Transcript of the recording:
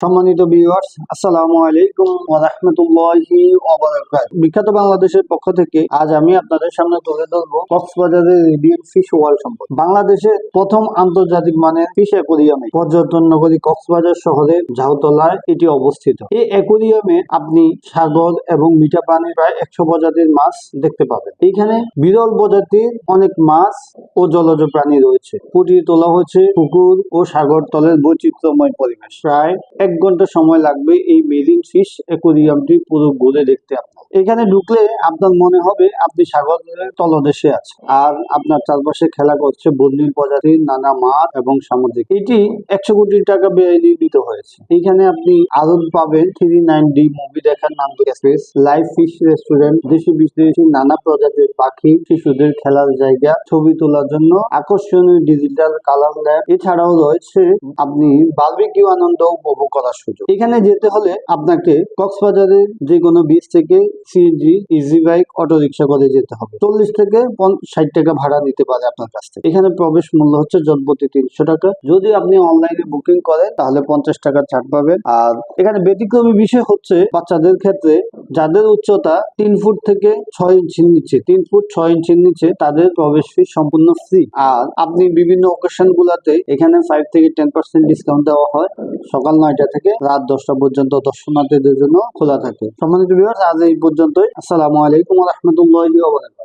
সম্মানিত ভিউয়ার্স, আসসালামু আলাইকুম ওয়া রাহমাতুল্লাহি ওয়া বারাকাতুহু। বিখ্যাত বাংলাদেশের পক্ষ থেকে আজ আমি আপনাদের সামনে তুলে ধরবো কক্সবাজারের রেডিয়েন্ট ফিশ ওয়ার্ল্ড সম্পর্কে। বাংলাদেশের প্রথম আন্তর্জাতিক মানের ফিশ অ্যাকুরিয়ামে পর্যটন নগরী কক্সবাজার শহরের ঝাউতলায় এটি অবস্থিত। এই অ্যাকুরিয়ামে আপনি সাগর এবং মিঠা পানির প্রায় 100 প্রজাতির মাছ দেখতে পাবেন। এখানে বিরল প্রজাতির অনেক মাছ ও জলজ প্রাণী রয়েছে। ফুটিয়ে তোলা হচ্ছে পুকুর ও সাগর তলের বৈচিত্র্যময় পরিবেশ। প্রায় 1 ঘন্টা সময় লাগবে এই মেরিন ফিশ অ্যাকুরিয়ামটি পুরো ঘুরে দেখতে। এখানে ঢুকলে আপনার মনে হবে আপনি সাগরের তলদেশে আছেন, আর আপনার চারপাশে খেলা করছে বন্যী প্রজাতির নানা মাছ এবং সামুদ্রিক। এটি 100 কোটি টাকা ব্যয়ে নির্মিত হয়েছে। এখানে আপনি আরো পাবেন 39D মুভি দেখার নান্দনিক স্পেস, লাইভ ফিশ রেস্টুরেন্ট, দেশি বিদেশি নানা প্রজাতির পাখি, শিশুদের খেলার জায়গা, ছবি তোলার জন্য আকর্ষণীয় ডিজিটাল কালার ল্যাব। এছাড়াও রয়েছে আপনি বারবিকিউ আনন্দ উপভোগ করার সুযোগ। এখানে যেতে হলে আপনাকে কক্সবাজারের যে কোনো বিচ থেকে CNG, easy bike, auto rickshaw করে যেতে হবে। 40 থেকে 60 টাকা ভাড়া নিতে পারে আপনার কাছ থেকে। এখানে প্রবেশ মূল্য হচ্ছে জনপ্রতি 300 টাকা। যদি আপনি অনলাইনে বুকিং করেন তাহলে 50 টাকা ছাড় পাবেন। আর এখানে ব্যতিক্রমী বিষয় হচ্ছে বাচ্চাদের ক্ষেত্রে যাদের উচ্চতা 3 ফুট থেকে 6 ইঞ্চির নিচে, 3 ফুট 6 ইঞ্চির নিচে, তাদের প্রবেশ ফি সম্পূর্ণ ফ্রি। আর আপনি বিভিন্ন অকেশন গুলাতে এখানে 5 থেকে 10% ডিসকাউন্ট দেওয়া হয়। সকাল 9টা থেকে রাত 10টা পর্যন্ত দর্শনার্থীদের জন্য খোলা থাকে। সম্মানিত ভিউয়ার্স, আজ এই পর্যন্তই। আসসালামু আলাইকুম ওয়া রাহমাতুল্লাহি ওয়া বারাকাতুহু।